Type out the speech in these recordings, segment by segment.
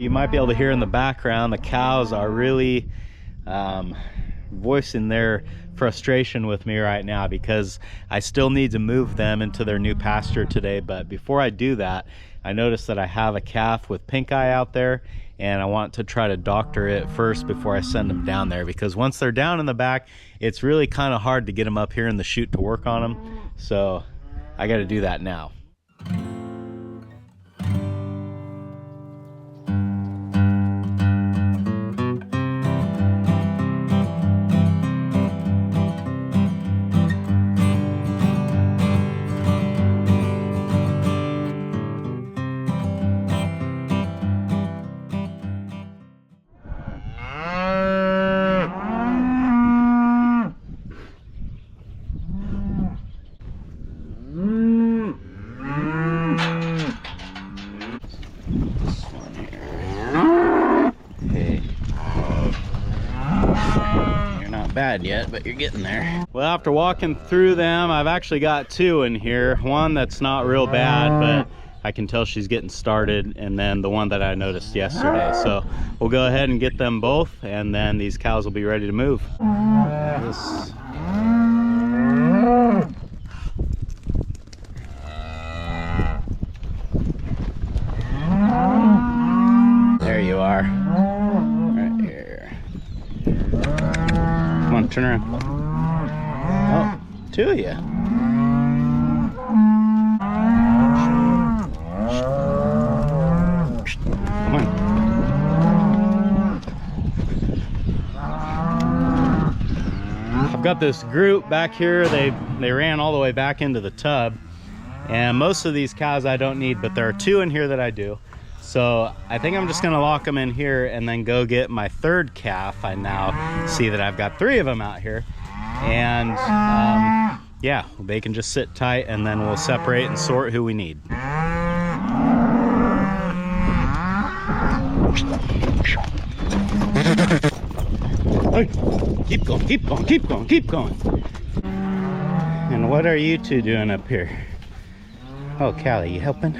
You might be able to hear in the background, the cows are really voicing their frustration with me right now because I still need to move them into their new pasture today. But before I do that, I noticed that I have a calf with pink eye out there, and I want to try to doctor it first before I send them down there, because once they're down in the back, it's really kind of hard to get them up here in the chute to work on them. So I got to do that now. Bad yet, but you're getting there. Well, after walking through them, I've actually got two in here. One that's not real bad, but I can tell she's getting started, and then the one that I noticed yesterday. So we'll go ahead and get them both, and then these cows will be ready to move. There you are. Right here. Come on, turn around. Oh, two of you. Come on. I've got this group back here. They ran all the way back into the tub, and most of these cows I don't need, but there are two in here that I do. So I think I'm just gonna lock them in here and then go get my third calf. I now see that I've got three of them out here, and yeah, they can just sit tight, and then we'll separate and sort who we need. Hey, keep going, keep going, keep going, keep going. And what are you two doing up here? Oh, Callie, you helping?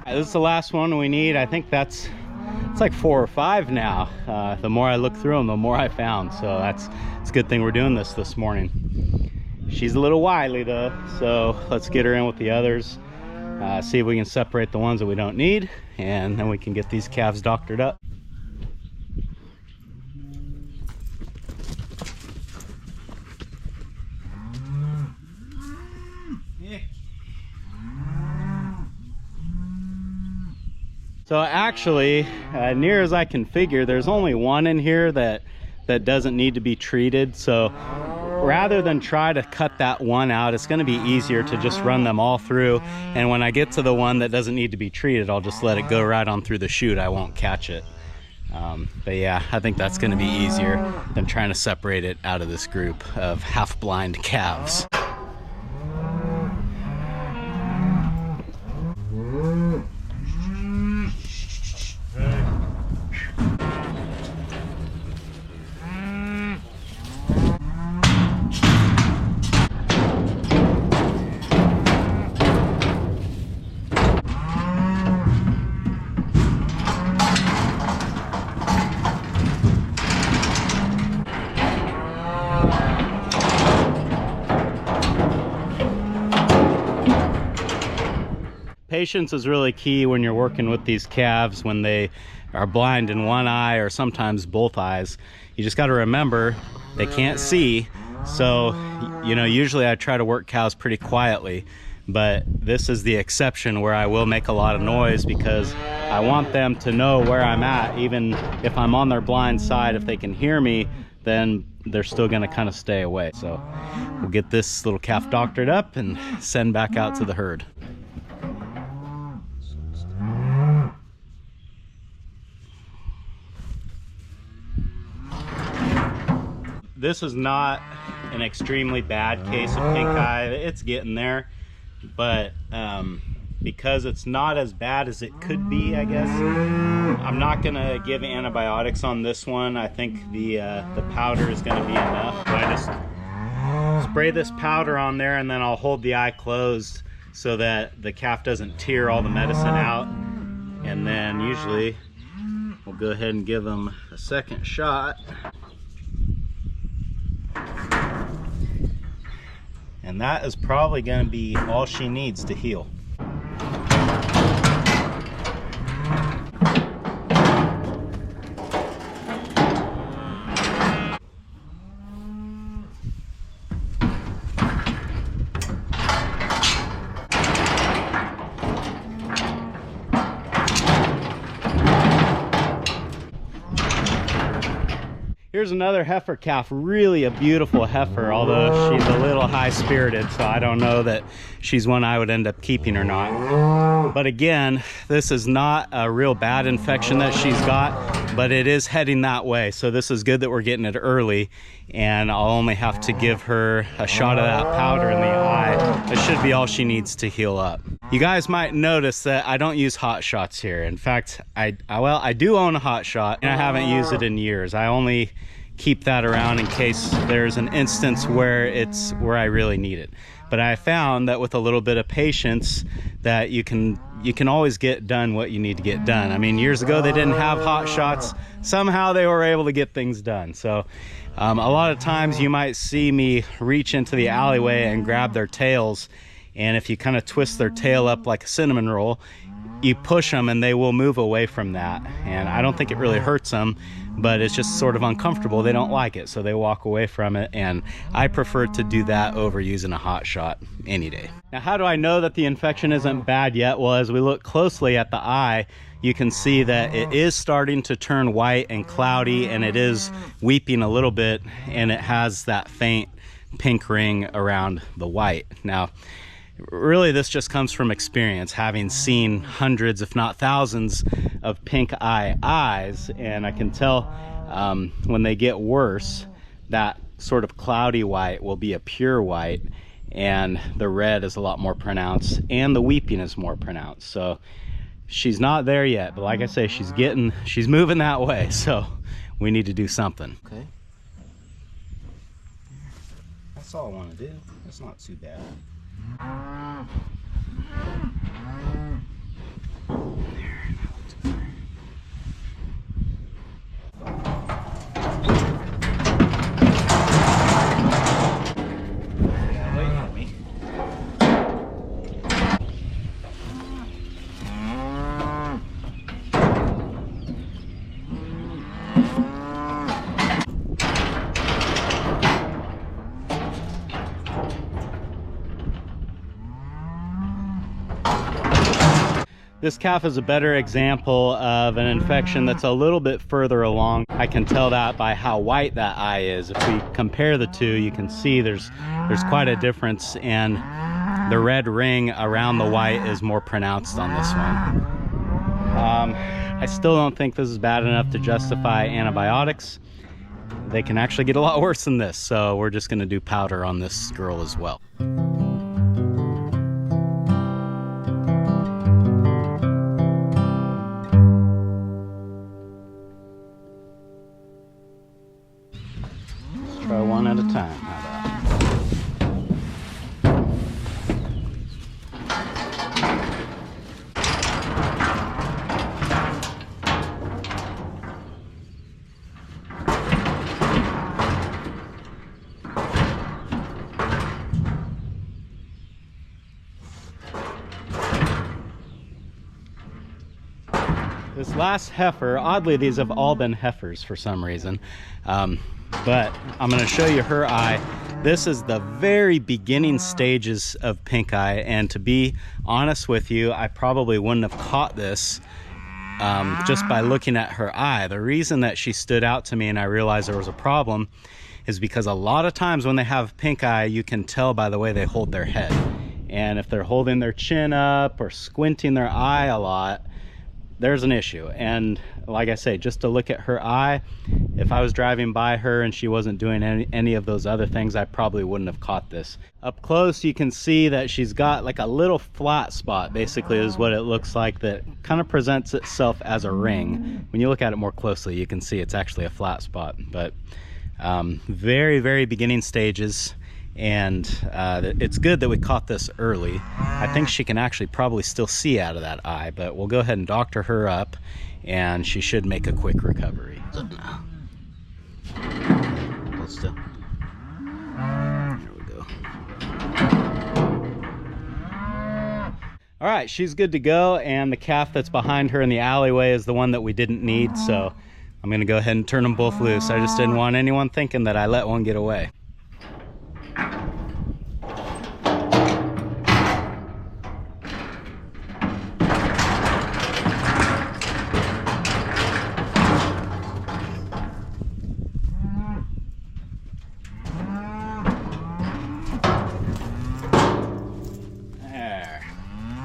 This is the last one we need. I think it's like 4 or 5 now. The more I look through them, the more I found. So it's a good thing we're doing this morning. She's a little wily though, so let's get her in with the others. See if we can separate the ones that we don't need, and then we can get these calves doctored up. So actually, near as I can figure, there's only one in here that doesn't need to be treated. So rather than try to cut that one out, it's going to be easier to just run them all through. And when I get to the one that doesn't need to be treated, I'll just let it go right on through the chute. I won't catch it. But yeah, I think that's going to be easier than trying to separate it out of this group of half-blind calves. Patience is really key when you're working with these calves when they are blind in one eye or sometimes both eyes. You just got to remember they can't see. So, you know, usually I try to work cows pretty quietly, but this is the exception where I will make a lot of noise because I want them to know where I'm at. Even if I'm on their blind side, if they can hear me, then they're still going to kind of stay away. So we'll get this little calf doctored up and send back out to the herd. this is not an extremely bad case of pink eye. It's getting there, but because it's not as bad as it could be, I guess, I'm not gonna give antibiotics on this one. I think the powder is gonna be enough. So I just spray this powder on there, and then I'll hold the eye closed so that the calf doesn't tear all the medicine out. And then usually we'll go ahead and give them a second shot. And that is probably going to be all she needs to heal. Here's another heifer calf, really a beautiful heifer, although she's a little high-spirited, so I don't know that she's one I would end up keeping or not. But again, this is not a real bad infection that she's got, but it is heading that way. So this is good that we're getting it early, and I'll only have to give her a shot of that powder in the eye. It should be all she needs to heal up. You guys might notice that I don't use hot shots here. In fact, I do own a hot shot, and I haven't used it in years. I only keep that around in case there's an instance where I really need it. But I found that with a little bit of patience that you can always get done what you need to get done. I mean, years ago they didn't have hot shots. Somehow they were able to get things done. So a lot of times you might see me reach into the alleyway and grab their tails, and if you kind of twist their tail up like a cinnamon roll, you push them and they will move away from that. And I don't think it really hurts them, but it's just sort of uncomfortable. They don't like it, so they walk away from it, and I prefer to do that over using a hot shot any day. Now, how do I know that the infection isn't bad yet? Well, as we look closely at the eye, you can see that it is starting to turn white and cloudy, and it is weeping a little bit, and it has that faint pink ring around the white. Now, really, this just comes from experience, having seen hundreds, if not thousands, of pink eye eyes, and I can tell when they get worse, that sort of cloudy white will be a pure white, and the red is a lot more pronounced, and the weeping is more pronounced. So she's not there yet, but like I say, she's moving that way, so we need to do something. Okay, that's all I want to do. That's not too bad. This calf is a better example of an infection that's a little bit further along. I can tell that by how white that eye is. If we compare the two, you can see there's quite a difference, and the red ring around the white is more pronounced on this one. I still don't think this is bad enough to justify antibiotics. They can actually get a lot worse than this, so we're just going to do powder on this girl as well. Try one at a time. How about? This last heifer, oddly, these have all been heifers for some reason. But I'm going to show you her eye. This is the very beginning stages of pink eye, and to be honest with you, I probably wouldn't have caught this just by looking at her eye. The reason that she stood out to me and I realized there was a problem is because a lot of times when they have pink eye, you can tell by the way they hold their head. And if they're holding their chin up or squinting their eye a lot, there's an issue. And like I say, just to look at her eye. If I was driving by her and she wasn't doing any of those other things, I probably wouldn't have caught this. Up close, you can see that she's got like a little flat spot, basically is what it looks like, that kind of presents itself as a ring. When you look at it more closely, you can see it's actually a flat spot. But very, very beginning stages. And it's good that we caught this early. I think she can actually probably still see out of that eye, but we'll go ahead and doctor her up, and she should make a quick recovery. Hold still. There we go. All right, she's good to go, and the calf that's behind her in the alleyway is the one that we didn't need, so I'm gonna go ahead and turn them both loose. I just didn't want anyone thinking that I let one get away.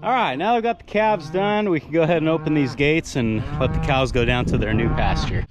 All right, now we've got the calves done, we can go ahead and open these gates and let the cows go down to their new pasture.